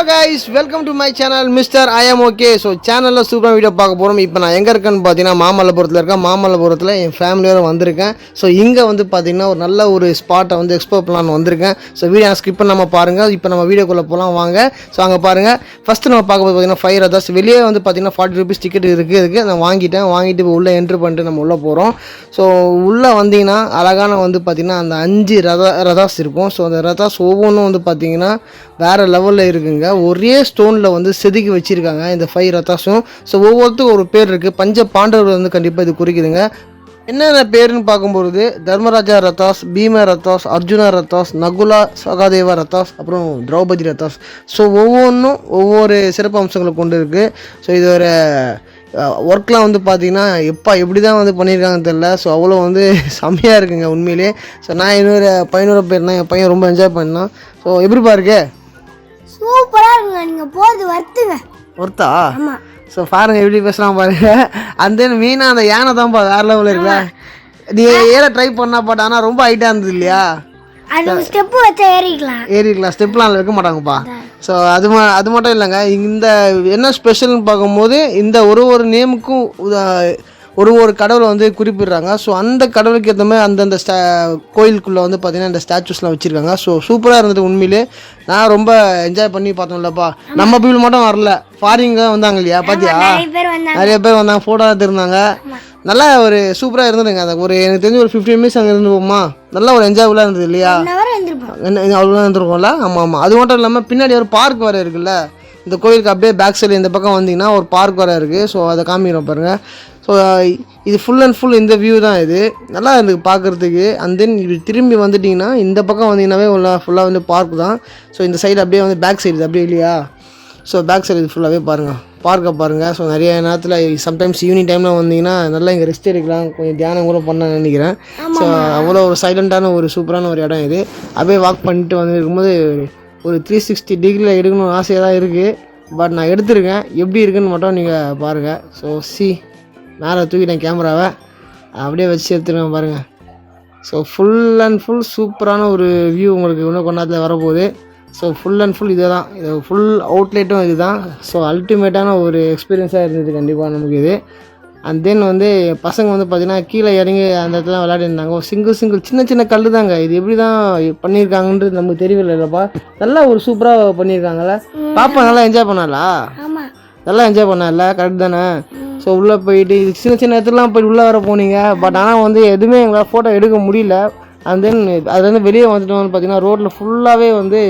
guys, welcome to my channel Mr. I am okay. So சேனல்ல சூப்பரான video பார்க்க போறோம். இப்போ நான் எங்க இருக்கேன்னு பார்த்தீங்கன்னா மாமல்லபுரத்துல இருக்கேன். மாமல்லபுரத்துல என் ஃபேமிலியோட வந்திருக்கேன். ஸோ இங்கே வந்து பார்த்தீங்கன்னா ஒரு நல்ல ஒரு ஸ்பாட்டை வந்து எக்ஸ்ப்ளோர் பண்ணலான்னு வந்திருக்கேன். ஸோ வீடியோ ஸ்கிப் பண்ணாம பாருங்க. இப்போ நம்ம வீடியோக்குள்ளே போகலாம் வாங்க. ஸோ அங்கே பாருங்க. ஃபர்ஸ்ட் நம்ம பார்க்கும்போது பார்த்தீங்கன்னா 5 ரதாஸ் வெளியே வந்து பார்த்தீங்கன்னா 40 rupees டிக்கெட் இருக்குது. நான் வாங்கிட்டு இப்போ உள்ளே என்ட்ரு பண்ணிட்டு நம்ம உள்ளே போகிறோம். ஸோ உள்ளே வந்தீங்கன்னா அழகான வந்து பார்த்தீங்கன்னா அந்த 5 ரதாஸ் இருக்கும். ஸோ அந்த ரதாஸ் ஒவ்வொன்றும் வந்து பார்த்தீங்கன்னா வேறு லெவலில் இருக்குங்க. ஒரே ஸ்டோனில் வந்து செதுக்கி வச்சுருக்காங்க இந்த 5 ரதாஸும். ஸோ ஒவ்வொருத்துக்கும் ஒரு பேர் இருக்குது. பஞ்ச பாண்டவர் வந்து கண்டிப்பாக இது குறிக்குதுங்க. என்னென்ன பேருன்னு பார்க்கும்பொழுது தர்மராஜா ரதாஸ், பீம ரதாஸ், அர்ஜுனா ரதாஸ், நகுலா சகாதேவா ரதாஸ், அப்புறம் திரௌபதி ரதாஸ். ஸோ ஒவ்வொன்றும் ஒவ்வொரு சிறப்பு அம்சங்களை கொண்டு இருக்குது. ஸோ இது ஒரு ஒர்க்லாம் வந்து பார்த்தீங்கன்னா எப்படி தான் வந்து பண்ணியிருக்காங்கன்னு தெரியல. ஸோ அவ்வளோ வந்து செம்மையாக இருக்குங்க உண்மையிலே. ஸோ நான் இன்னொரு பையனோட போயிருந்தேன். என் பையன் ரொம்ப என்ஜாய் பண்ணான். ஸோ எப்படிப்பா இருக்கு? சூப்பராக இருக்குங்க. நீங்கள் போகிறது ஒர்த்தா? ஆமாம். ஸோ பாருங்கள் எப்படி பேசுகிறான் பாருங்க. அந்த மெயினாக அந்த யானை தான்ப்பா வேறு லெவலில் இருக்குல்ல. நீங்கள் ஏற ட்ரை பண்ணா பட் ஆனால் ரொம்ப ஹைட்டாக இருந்தது இல்லையா? அது ஸ்டெப்பு வச்சா ஏறிக்கலாம். ஸ்டெப்லாம் வைக்க மாட்டாங்கப்பா. ஸோ அது மட்டும் இல்லைங்க. இந்த என்ன ஸ்பெஷல்னு பார்க்கும்போது இந்த ஒரு நேமுக்கும் ஒரு கடவுளை வந்து குறிப்பிடுறாங்க. ஸோ அந்த கடவுளுக்கு ஏற்ற மாதிரி அந்தந்த கோயிலுக்குள்ளே வந்து பார்த்திங்கன்னா இந்த ஸ்டாச்சூஸ்லாம் வச்சுருக்காங்க. ஸோ சூப்பராக இருந்தது உண்மையிலே. நான் ரொம்ப என்ஜாய் பண்ணி பார்த்தோம்லப்பா. நம்ம பீப்புள் மட்டும் வரல, ஃபாரிங்க வந்தாங்க இல்லையா? பார்த்தியா? நிறைய பேர் வந்தாங்க, ஃபோட்டோ எடுத்துருந்தாங்க. நல்லா ஒரு சூப்பராக இருந்ததுங்க. அது ஒரு எனக்கு தெரிஞ்சு ஒரு 15 minutes அங்கே இருந்துப்போமா. நல்லா ஒரு என்ஜாய்ஃபுல்லாக இருந்தது இல்லையா? அவ்வளோ இருந்துருக்கோம்ல. ஆமாம். அது மட்டும் இல்லாமல் பின்னாடி ஒரு பார்க் வேறு இருக்குல்ல. இந்த கோயிலுக்கு அப்படியே பேக் சைடு இந்த பக்கம் வந்தீங்கன்னா ஒரு பார்க் வேறு இருக்குது. ஸோ அதை காமிக்கிறோம் பாருங்கள். ஸோ இது ஃபுல் அண்ட் ஃபுல் இந்த வியூ தான். இது நல்லா இருக்குது பார்க்குறதுக்கு. அண்ட் தென் இது திரும்பி வந்துட்டிங்கன்னா இந்த பக்கம் வந்தீங்கன்னாவே ஃபுல்லாக வந்து பார்க் தான். ஸோ இந்த சைடு அப்படியே வந்து பேக் சைடு அப்படியே இல்லையா? ஸோ பேக் சைடு இது ஃபுல்லாகவே பாருங்கள், பார்க்கை பாருங்கள். ஸோ நிறைய நேரத்தில் சம்டைம்ஸ் ஈவினிங் டைமில் வந்தீங்கன்னா நல்லா இங்கே ரெஸ்ட் எடுக்கலாம், கொஞ்சம் தியானம் கூட பண்ண நினைக்கிறேன். ஸோ அவ்வளோ ஒரு சைலண்ட்டான ஒரு சூப்பரான ஒரு இடம் இது. அப்படியே வாக் பண்ணிட்டு வந்து இருக்கும்போது ஒரு 360 டிகிரியில் எடுக்கணும்னு ஆசையாக தான் இருக்குது. பட் நான் எடுத்திருக்கேன். எப்படி இருக்குதுன்னு மட்டும் நீங்கள் பாருங்கள். ஸோ மேலே தூக்கிட்டேன் கேமராவை, அப்படியே வச்சு எடுத்துருக்கேன் பாருங்கள். ஸோ ஃபுல் அண்ட் ஃபுல் சூப்பரான ஒரு வியூ உங்களுக்கு இன்னும் கொண்டாத்தில் வரப்போகுது. ஸோ ஃபுல் அண்ட் ஃபுல் இது தான். இது ஃபுல் அவுட்லெட்டும் இது தான். ஸோ அல்டிமேட்டான ஒரு எக்ஸ்பீரியன்ஸாக இருந்தது கண்டிப்பாக நமக்கு இது. அண்ட் தென் வந்து பசங்க வந்து பார்த்திங்கன்னா கீழே இறங்கி அந்த இடத்துல விளையாடிருந்தாங்க. ஒரு சிங்கிள் சின்ன கல் தாங்க. இது எப்படி தான் பண்ணியிருக்காங்கன்றது நமக்கு தெரியவில்லை இல்லைப்பா. நல்லா ஒரு சூப்பராக பண்ணியிருக்காங்கல்ல. பாப்பா நல்லா என்ஜாய் பண்ணாலா? நல்லா என்ஜாய் பண்ணால. கரெக்ட் தானே? ஸோ உள்ளே போயிட்டு இது சின்ன இடத்துலலாம் போய்ட்டு உள்ளே வர போனீங்க. பட் ஆனால் வந்து எதுவுமே எங்களால் ஃபோட்டோ எடுக்க முடியல. அண்ட் தென் அதுலேருந்து வெளியே வந்துட்டோம்னு பார்த்தீங்கன்னா ரோட்டில் ஃபுல்லாகவே வந்து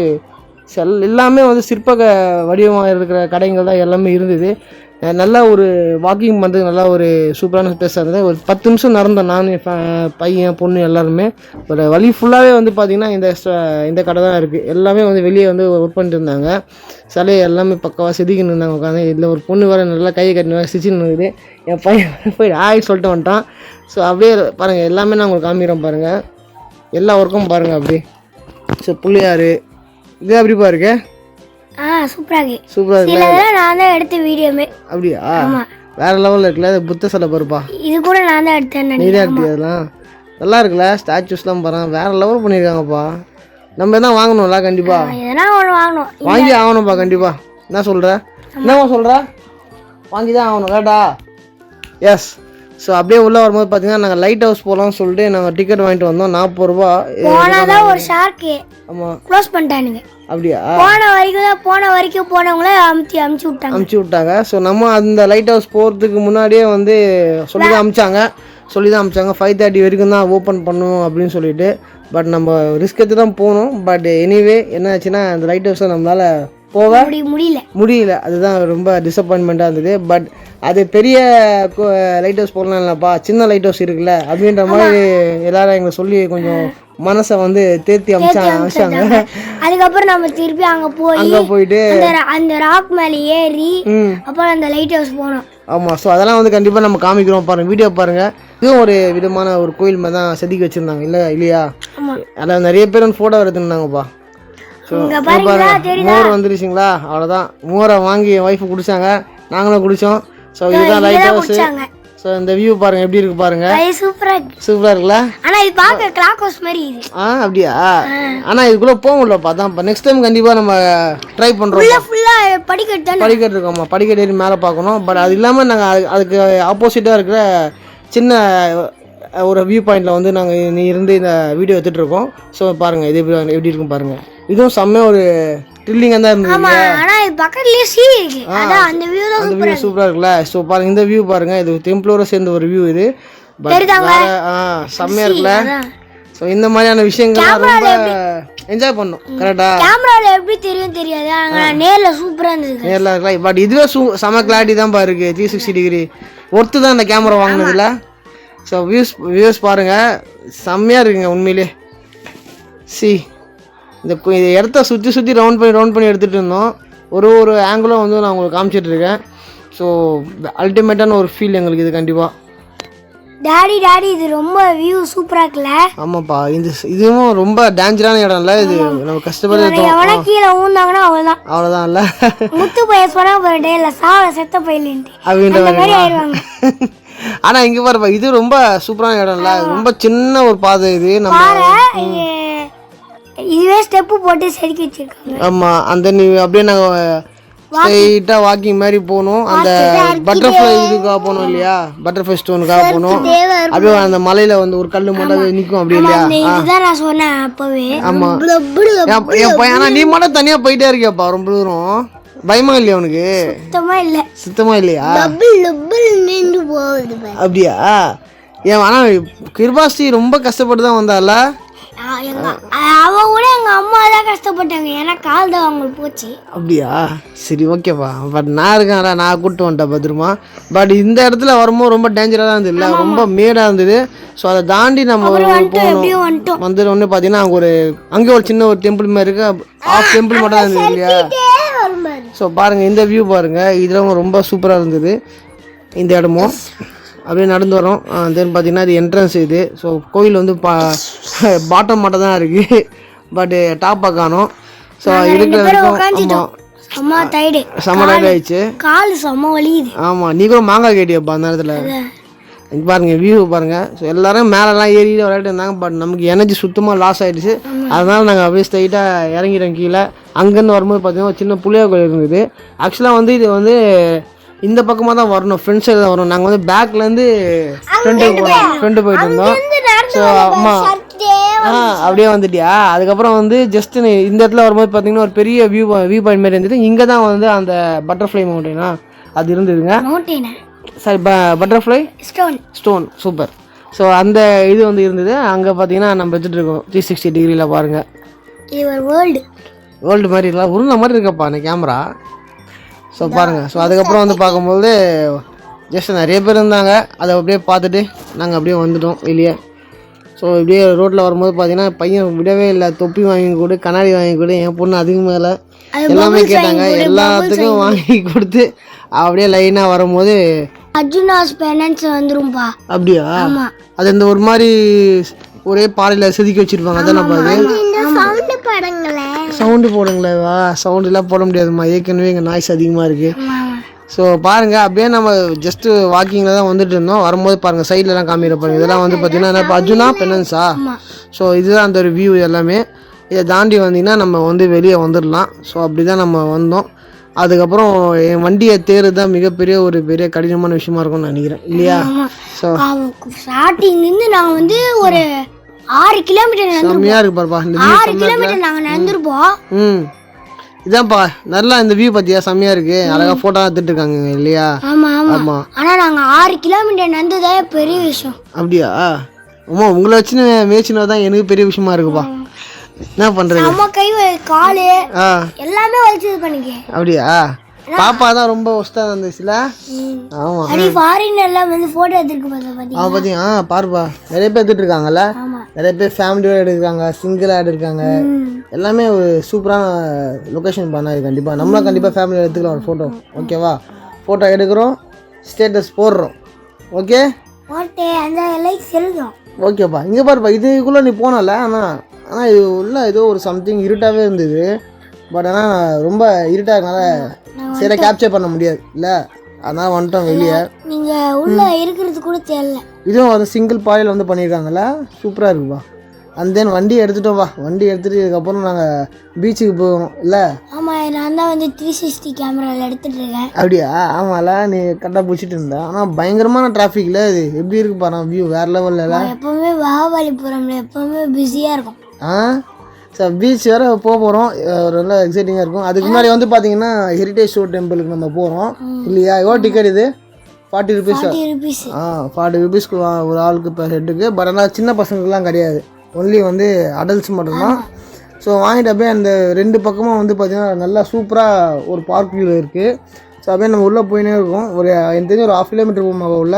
எல்லாமே வந்து சிற்ப வடிவமாக இருக்கிற கடைகள் தான் எல்லாமே இருந்தது. நல்லா ஒரு வாக்கிங் பண்ணுறது நல்லா ஒரு சூப்பரான ஸ்பேஸாக இருந்தது. ஒரு 10 நிமிஷம் நடந்தோம் நான், பையன், பொண்ணு எல்லாருமே. ஒரு வழி ஃபுல்லாகவே வந்து பார்த்திங்கன்னா இந்த கடை தான் இருக்குது. எல்லாமே வந்து வெளியே வந்து ஒர்க் பண்ணிட்டு இருந்தாங்க. சிலையை எல்லாமே பக்கவாக செதுக்கின்னு இருந்தாங்க உட்காந்து. இதில் ஒரு பொண்ணு வேறு நல்லா கையை கட்டினு சிச்சின்னு இருக்குது. என் பையன் போய் சொல்லிட்டு வந்துட்டான். ஸோ அப்படியே பாருங்கள், எல்லாமே நான் உங்களுக்கு காமிக்கிறேன் பாருங்கள். எல்லா ஒர்க்கும் பாருங்கள் அப்படி. ஸோ புள்ளியார் இது அப்படிப்பா இருக்கு. சூப்பராக இருக்கு. நான் தான் எடுத்த வீடியோமே. அப்படியா? வேற லெவலில் இருக்குல்ல. அது புத்த சிலை பாருப்பா. இது கூட நான் தான் எடுத்தேன். நீ தான் எடுத்தியா? அதெல்லாம் நல்லா இருக்குல்ல. ஸ்டாச்சூஸ்லாம் பாருங்க, வேற லெவல் பண்ணியிருக்காங்கப்பா. நம்ம எதாவது வாங்கணும்ல கண்டிப்பாக. வாங்கி ஆகணும்ப்பா கண்டிப்பாக. என்ன சொல்கிற? வாங்கி தான் ஆகணும் கேட்டா? எஸ். ஸோ அப்படியே உள்ளே வரும்போது பார்த்தீங்கன்னா நாங்கள் லைட் ஹவுஸ் போகலாம்னு சொல்லிட்டு நாங்கள் டிக்கெட் வாங்கிட்டு வந்தோம். 40 ரூபா. ஒரு ஷார்க்கு ஆமாம் க்ளோஸ் பண்ணிட்டானுங்க. அப்படியா? போன வரைக்கும் போனவங்களே அமுச்சு விட்டாங்க. ஸோ நம்ம அந்த லைட் ஹவுஸ் போகிறதுக்கு முன்னாடியே வந்து சொல்லி தான் அமிச்சாங்க. 5:30 வரைக்கும் தான் ஓப்பன் பண்ணுவோம் அப்படின்னு சொல்லிட்டு. பட் நம்ம ரிஸ்க் எடுத்து தான் போகணும். பட் எனிவே என்ன ஆச்சுன்னா அந்த லைட் ஹவுஸை நம்மளால் போக முடியல. அதுதான் ரொம்ப டிசப்பாயின்மெண்ட்டாக இருந்தது. பட் அது பெரிய லைட் ஹவுஸ் போடலாம் இல்லைப்பா, சின்ன லைட் ஹவுஸ் இருக்குல்ல அப்படின்ற மாதிரி எல்லாரும் எங்களை சொல்லி கொஞ்சம் மனசை வந்து தேர்த்தி அமிச்சாங்க. அதுக்கப்புறம் நம்ம திருப்பி அங்கே போயிட்டு அந்த ராக் மேலே ஏறி அப்புறம் அந்த லைட் ஹவுஸ் போனோம். ஆமாம். ஸோ அதெல்லாம் வந்து கண்டிப்பாக நம்ம காமிக்கிறோம் பாருங்கள், வீடியோ பாருங்கள். இதுவும் ஒரு விதமான ஒரு கோயில் மாதிரி தான் செதுக்கி வச்சுருந்தாங்க இல்லையா? அதில் நிறைய பேர் வந்து ஃபோட்டோ எடுத்துருந்தாங்கப்பா. So more வந்துருச்சுங்களா? அவ்வளோதான். மோரை வாங்கி என் ஒய்ஃபு குடித்தாங்க, நாங்களும் குடித்தோம். ஸோ இதுதான் லைட் ஹவுஸு. ஸோ இந்த வியூ பாருங்க எப்படி இருக்கு பாருங்க. சூப்பரா இருக்கு. சூப்பரா இருக்குல்ல. ஆனா இது பார்க்க கிளாக் ஹவுஸ் மாதிரி இருக்கு. அப்படியா? ஆனா இதுக்குள்ள போக முடியலப்பா. அதான் நெக்ஸ்ட் டைம் கண்டிப்பா நம்ம ட்ரை பண்றோம். ஃபுல்லா படிக்கட்டு இருக்கோமா, படிக்கட்டு ஏறி மேலே பார்க்கணும். பட் அது இல்லாம நாங்க அதுக்கு ஆப்போசிட்டா இருக்கிற சின்ன ஒரு வியூ பாயிண்ட்ல வந்து நாங்கள் நீ இருந்து இந்த வீடியோ எடுத்துட்டு இருக்கோம். ஸோ பாருங்க இது எப்படி இருக்கும் பாருங்க. இதுவும் செம்ம ஒரு த்ரில்லிங்காக தான் இருந்தது. ஆனா இது பக்கத்துலயே சீ இருக்கு. அதான் அந்த வியூ தான் அந்த வியூ சூப்பரா இருக்குல்ல. ஸோ பாருங்க இந்த வியூ பாருங்க. இது டெம்பிளோட சேர்ந்த ஒரு வியூ இது. செம்மையா இருக்குல்ல. ஸோ இந்த மாதிரியான விஷயங்கள்லாம் ரொம்ப என்ஜாய் பண்ணோம். கரெக்டா? கேமரால எப்படி தெரியாது. அங்க நேர்ல சூப்பரா இருந்தது. நேர்ல இருக்கலாம். பட் இதுவே செம கிளாரிட்டி தான் இருக்கு. 360 டிகிரி ஒர்த்து தான் இந்த கேமரா வாங்கினதுல. ஸோ வியூஸ் பாருங்க செம்மையா இருக்குங்க உண்மையிலே. இந்த இடத்த சுற்றி ரவுண்ட் பண்ணி எடுத்துகிட்டு இருந்தோம். ஒரு ஆங்கிளும் வந்து நான் உங்களுக்கு காமிச்சிட்டு இருக்கேன். ஸோ அல்டிமேட்டான ஒரு ஃபீல் எங்களுக்கு இது கண்டிப்பாக. டாடி இது ரொம்ப வியூ சூப்பரா இருக்குல்ல. ஆமாப்பா. இதுவும் ரொம்ப டேஞ்சரான இடம் இல்லை. இது நம்ம கஷ்டப்பட்டு எவனா கீழே ஊந்தாங்கன்னா அவ்வளோதான் இல்லை. முத்து பைய சொன்னா போயிட்டே இல்லை செத்த பயிலின்ட்டு அப்படின்ற. ஆனால் இங்கே பாருப்பா இது ரொம்ப சூப்பரான இடம் இல்லை. ரொம்ப சின்ன ஒரு பாதை இது. நம்ம இதுவே ஸ்டெப்பு போட்டு செதுக்கி வச்சிருக்காங்க. ஆமா. அந்த நீ அப்படியே நாங்கள் ஸ்ட்ரைட்டா வாக்கிங் மாதிரி போகணும். அந்த பட்டர்ஃப்ளை இதுக்காக போகணும் இல்லையா, பட்டர்ஃப்ளை ஸ்டோனுக்காக போகணும். அப்படியே அந்த மலையில வந்து ஒரு கல்லு மட்டும் நிற்கும் அப்படி இல்லையா. இதுதான் நான் சொன்னேன் அப்பவே. ஆமா. ஆனா நீ மட்டும் தனியா போயிட்டே இருக்கியாப்பா ரொம்ப தூரம். பயமா இல்லையா உனக்கு? சுத்தமா இல்லையா? அப்படியா? ஏன் ஆனா கிருபாஸ்ரீ ரொம்ப கஷ்டப்பட்டு தான் வந்தால. அவ கூட எங்க அம்மா தான் கஷ்டப்பட்டாங்க. ஏன்னா கால் தான் அவங்களுக்கு போச்சு. அப்படியா? சரி ஓகேப்பா. பட் நான் இருக்கேன்டா, நான் கூப்பிட்டு வந்துட்டேன் பத்திரமா. பட் இந்த இடத்துல வரும்போது ரொம்ப டேஞ்சராக தான் இருந்தது இல்லை, ரொம்ப மேடாக இருந்தது. ஸோ அதை தாண்டி நம்ம போகணும். வந்துட்டு ஒன்று பார்த்தீங்கன்னா அங்கே ஒரு சின்ன ஒரு டெம்பிள் மாதிரி இருக்கு. ஆஃப் டெம்பிள் மட்டும் தான் இருந்தது இல்லையா. ஸோ பாருங்க இந்த வியூ பாருங்க. இதெல்லாம் ரொம்ப சூப்பராக இருந்தது. இந்த இடமும் அப்படியே நடந்து வரோம். தென் பார்த்தீங்கன்னா இது என்ட்ரன்ஸ் இது. ஸோ கோயில் வந்து பாட்டம் மட்டும் தான் இருக்குது, பட் டாப்பாக காணும். ஸோ இருக்கிறதுக்கும் செம்ம டயர்ட் ஆயிடுச்சு. ஆமாம். நீ கூட மாங்காய் கேட்டியப்பா அந்த நேரத்தில். பாருங்க வியூ பாருங்க. ஸோ எல்லாரும் மேலெல்லாம் ஏறி விளையாட்டு இருந்தாங்க. பட் நமக்கு எனர்ஜி சுத்தமாக லாஸ் ஆகிடுச்சு. அதனால நாங்கள் அப்படியே ஸ்ட்ரைட்டாக இறங்கிட்டோம் கீழே. அங்கேருந்து வரும்போது பார்த்தீங்கன்னா சின்ன புளியார் கோயில் இருந்தது. ஆக்சுவலாக வந்து இது வந்து இந்த பக்கமாக தான் வரணும், ஃப்ரெண்ட் சைடு தான் வரணும். நாங்கள் வந்து பேக்லேருந்து ஃப்ரெண்டு போயிட்டு இருந்தோம். ஸோ அம்மா அப்படியே வந்துட்டியா. அதுக்கப்புறம் வந்து ஜஸ்ட் இந்த இடத்துல வரும்போது பார்த்தீங்கன்னா ஒரு பெரிய வியூ பாயிண்ட் மாதிரி இருந்தது. இங்கே தான் வந்து அந்த பட்டர்ஃப்ளை மவுண்டனா அது இருந்ததுங்க. சரி பட்டர்ஃப்ளை ஸ்டோன் சூப்பர். ஸோ அந்த இது வந்து இருந்தது. அங்கே பார்த்தீங்கன்னா நம்ம வச்சுட்டு இருக்கோம் 360 டிகிரியில் பாருங்கள். வேர்ல்டு மாதிரி இருக்கலாம், உருளை மாதிரி இருக்கப்பா அந்த கேமரா. ஸோ பாருங்கள். ஸோ அதுக்கப்புறம் வந்து பார்க்கும்போது ஜஸ்ட் நிறைய பேர் இருந்தாங்க. அதை அப்படியே பார்த்துட்டு நாங்கள் அப்படியே வந்துட்டோம் வெளியே. ஸோ இப்படியே ரோட்டில் வரும்போது பார்த்தீங்கன்னா பையன் விடவே இல்லை. தொப்பி வாங்கி கொடு, கண்ணாடி வாங்கி கொடு, என் பொண்ணு அதுக்கு மேலே எல்லாமே கேட்டாங்க. எல்லாத்துக்கும் வாங்கி கொடுத்து அப்படியே லைனாக வரும்போது அர்ஜுனாஸ் பேரண்ட்ஸ் வந்துரும்பா. அப்படியா? அது இந்த ஒரு மாதிரி ஒரே பாறையில் செதுக்கி வச்சிருப்பாங்க. அதான் சவுண்டு போடுங்களே. வா சவுண்டுலாம் போட முடியாதுமா, ஏற்கனவே இங்கே நாய்ஸ் அதிகமாக இருக்குது. ஸோ பாருங்கள் அப்படியே நம்ம ஜஸ்ட்டு வாக்கிங்கில் தான் வந்துட்டு இருந்தோம். வரும்போது பாருங்கள் சைட்லலாம் காமிக்கிற பாருங்கள். இதெல்லாம் வந்து பார்த்தீங்கன்னா இப்போ அர்ஜுனா பெனன்ஸா. ஸோ இதுதான் அந்த ஒரு வியூ எல்லாமே. இதை தாண்டி வந்தீங்கன்னா நம்ம வந்து வெளியே வந்துடலாம். ஸோ அப்படி தான் நம்ம வந்தோம். அதுக்கப்புறம் என் வண்டியை தேர்வு தான் மிகப்பெரிய ஒரு பெரிய கடினமான விஷயமா இருக்கும்னு நினைக்கிறேன் இல்லையா. ஸோ ஸ்டார்டிங்லேருந்து நாங்கள் வந்து ஒரு 6 கிலோமீட்டர் செம்மையாக இருக்கு பாருப்பா இந்த 6 கிலோமீட்டர் நாங்கள் நடந்துருப்போம். இதான்ப்பா நல்லா இந்த வியூ பார்த்தியா, செம்மையாக இருக்குது. அழகாக ஃபோட்டோ எடுத்துட்டு இருக்காங்க இல்லையா. ஆமாம். ஆனால் நாங்கள் 6 கிலோமீட்டர் நடந்ததே பெரிய விஷயம். அப்படியா? ஆமா, உங்களை வச்சுன்னு மேய்ச்சினா தான் எனக்கு பெரிய விஷயமா இருக்குப்பா. என்ன பண்ணுறது, நம்ம கை காலு எல்லாமே வலிச்சது பண்ணிக்க. அப்படியா? பாப்பா தான் ரொம்ப ஒஸ்தா இருந்துச்சுல. ஆமா, அடி ஃபாரின் எல்லாம் வந்து போட்டோ எடுத்துட்டு பாத்தீங்க. பாத்தீங்க பாருப்பா, நிறைய பேர் எடுத்துட்டு இருக்காங்கல்ல. நிறைய பேர் ஃபேமிலியோட எடுக்கிறாங்க, சிங்கிளா எடுக்கிறாங்க. எல்லாமே ஒரு சூப்பரான லொகேஷன் பண்ணாரு. கண்டிப்பா நம்மளும் கண்டிப்பா ஃபேமிலியோட எடுத்துக்கலாம் ஒரு போட்டோ. ஓகேவா? போட்டோ எடுக்கிறோம், ஸ்டேட்டஸ் போடுறோம். ஓகே ஓகே, அந்த லைக்ஸ் எழுதுறோம். ஓகேப்பா. இங்கே பாருப்பா, இதுக்குள்ளே நீ போனல. ஆனால் இது உள்ள ஏதோ ஒரு சம்திங் இருட்டாகவே இருந்தது. பட் ஆனால் ரொம்ப இருட்டாக இருக்கனால சரியாக கேப்சர் பண்ண முடியாது இல்லை. அதனால் வந்துட்டோம் வெளியே. நீங்கள் உள்ளே இருக்கிறது கூட தெரியல. இதுவும் வந்து சிங்கிள் பாயில் வந்து பண்ணியிருக்காங்களா, சூப்பராக இருக்குப்பா. அண்ட் தென் வண்டி எடுத்துட்டோம் வா. வண்டி எடுத்துகிட்டு இதுக்கப்புறம் நாங்கள் பீச்சுக்கு போகணும் இல்லை? ஆமாம், நான் தான் வந்து 360 கேமராவில் எடுத்துகிட்டு இருக்கேன். அப்படியா? ஆமாம்ல, நீ கரெக்டாக பிடிச்சிட்டு இருந்தேன். ஆனால் பயங்கரமான டிராஃபிக்கில் இது எப்படி இருக்கு பாரு வியூ, வேறு லெவலில். எப்போவுமே மகாபலிபுரம்ல எப்போவுமே பிஸியாக இருக்கும். சார் பீச் வேறு போக போகிறோம், நல்லா எக்ஸைட்டிங்காக இருக்கும். அதுக்கு முன்னாடி வந்து பார்த்தீங்கன்னா ஹெரிட்டேஜ் ஷோ டெம்பிளுக்கு நம்ம போகிறோம் இல்லையா? எவ்வளோ டிக்கெட் இது? 40 ருபீஸ். 40 ருபீஸ்க்கு ஒரு ஆளுக்கு இப்போ ஹெட்டுக்கு. பட் ஆனால் சின்ன பசங்களுக்குலாம் கிடையாது, ஒன்லி வந்து அடல்ட்ஸ் மட்டும்தான். ஸோ வாங்கிட்டு அப்படியே அந்த 2 பக்கமும் வந்து பார்த்திங்கன்னா நல்லா சூப்பராக ஒரு பார்க் வியூ இருக்குது. ஸோ அப்படியே நம்ம உள்ளே போயினே இருக்கோம். எனக்கு தெரிஞ்சு ஒரு 1/2 கிலோமீட்டர் போகும் உள்ள.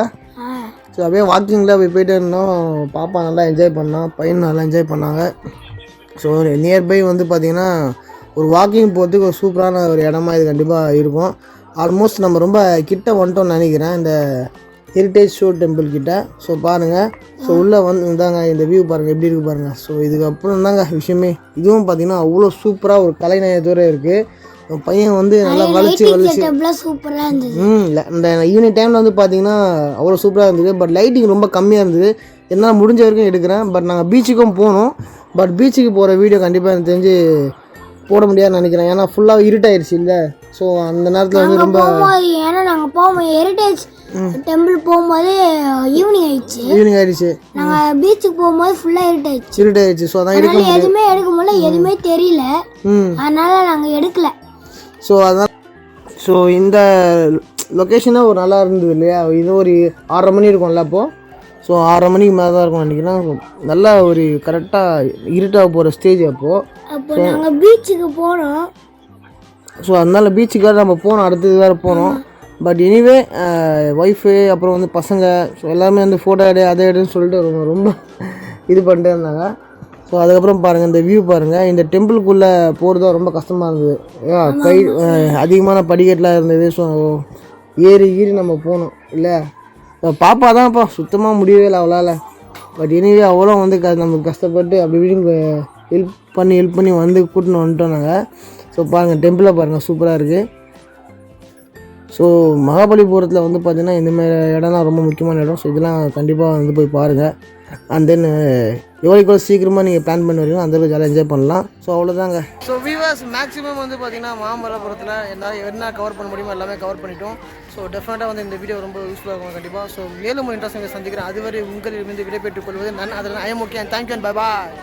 ஸோ அப்படியே வாக்கிங்கில் போயிட்டே இருந்தோம். பாப்பா நல்லா என்ஜாய் பண்ணான், பையன் நல்லா என்ஜாய் பண்ணாங்க. ஸோ நியர்பை வந்து பார்த்திங்கன்னா ஒரு வாக்கிங் போகிறதுக்கு ஒரு சூப்பரான ஒரு இடமா இது கண்டிப்பாக இருக்கும். ஆல்மோஸ்ட் நம்ம ரொம்ப கிட்ட வந்துட்டோம்னு நினைக்கிறேன் இந்த ஹெரிட்டேஜ் ஷோ டெம்பிள் கிட்ட. ஸோ பாருங்கள், ஸோ உள்ளே வந்து இருந்தாங்க இந்த வியூ பாருங்கள் எப்படி இருக்குது பாருங்கள். ஸோ இதுக்கப்புறம் தாங்க விஷயமே. இதுவும் பார்த்திங்கன்னா அவ்வளோ சூப்பராக ஒரு கலைநயத்தோடு இருக்குது. பையன் வந்து நல்லா வலிச்சு சூப்பராக இருந்தது. இந்த ஈவினிங் டைமில் வந்து பார்த்திங்கன்னா அவ்வளோ சூப்பராக இருந்தது. பட் லைட்டிங் ரொம்ப கம்மியாக இருந்தது. என்னால் முடிஞ்ச வரைக்கும் எடுக்கிறேன். பட் நாங்கள் பீச்சுக்கும் போனோம். பட் பீச்சுக்கு போகிற வீடியோ கண்டிப்பாக எனக்கு தெரிஞ்சு போட முடியாதுன்னு நினைக்கிறேன். ஏன்னா ஃபுல்லாக இருட்டாயிடுச்சு இல்லை? ஸோ அந்த நேரத்தில் வந்து ரொம்ப ஏன்னா நாங்கள் போகும்போது ஹெரிட்டேஜ் டெம்பிள் போகும்போது ஈவினிங் ஆயிடுச்சு. நாங்கள் பீச்சுக்கு போகும்போது ஃபுல்லாக இருட்டாயிடுச்சு. ஸோ அதான் எதுவுமே எடுக்க முடியல, எதுவுமே தெரியல, அதனால நாங்கள் எடுக்கல. ஸோ அதான் ஸோ இந்த லொக்கேஷனாக ஒரு நல்லா இருந்தது இல்லையா? இது ஒரு 6:30 மணி இருக்கும்ல அப்போது. ஸோ 6:30 மணிக்கு மேலே தான் இருக்கும் நினைக்கிறேன். நல்லா ஒரு கரெக்டாக இருட்டாக போகிற ஸ்டேஜ் அப்போ நாங்கள் பீச்சுக்கு போனோம். ஸோ அதனால பீச்சுக்கு வேறு நம்ம போனோம், அடுத்தது வேறு போனோம். பட் எனிவே ஒய்ஃபு அப்புறம் வந்து பசங்க ஸோ எல்லாருமே வந்து ஃபோட்டோ அதை எடுன்னு சொல்லிட்டு ரொம்ப இது பண்ணிட்டே இருந்தாங்க. ஸோ அதுக்கப்புறம் பாருங்கள் இந்த வியூ பாருங்கள். இந்த டெம்பிளுக்குள்ளே போகிறது ரொம்ப கஷ்டமாக இருந்தது. அதிகமான படிக்கட்டெலாம் இருந்தது. ஸோ ஏறி நம்ம போனோம் இல்லை? பாப்பா தான்ப்பா சுத்தமாக முடியவே இல்லை அவளால். பட் எனிவே அவ்வளோ வந்து நமக்கு கஷ்டப்பட்டு அப்படி இப்படின்னு ஹெல்ப் பண்ணி வந்து கூட்டின்னு வந்துட்டோம் நாங்கள். ஸோ பாருங்கள் டெம்பிளை பாருங்கள் சூப்பராக இருக்குது. ஸோ மகாபலிபுரத்தில் வந்து பார்த்திங்கன்னா இந்தமாதிரி இடம்லாம் ரொம்ப முக்கியமான இடம். ஸோ இதெல்லாம் கண்டிப்பாக வந்து போய் பாருங்கள். அண்ட் தென் எவ்வளோ சீக்கிரமாக நீங்கள் பிளான் பண்ணி வரீங்களோ அந்த அளவுக்கு ஜாலியாக என்ஜாய் பண்ணலாம். ஸோ அவ்வளோதாங்க. ஸோ வியூவர்ஸ் மேக்ஸிமம் வந்து பார்த்திங்கன்னா மகாபலிபுரத்தில் என்ன கவர் பண்ண முடியுமோ எல்லாமே கவர் பண்ணிட்டோம். ஸோ டெஃபினட்டாக வந்து இந்த வீடியோ ரொம்ப யூஸ்ஃபுல்லாக இருக்கும் கண்டிப்பாக. ஸோ மேலும் இன்ட்ரெஸ்டிங் சந்திக்கிறேன். அதுவரை உங்களிலிருந்து விடைபெற்றுக் கொள்வது நான். அதில் I am okay. Thank you and bye bye.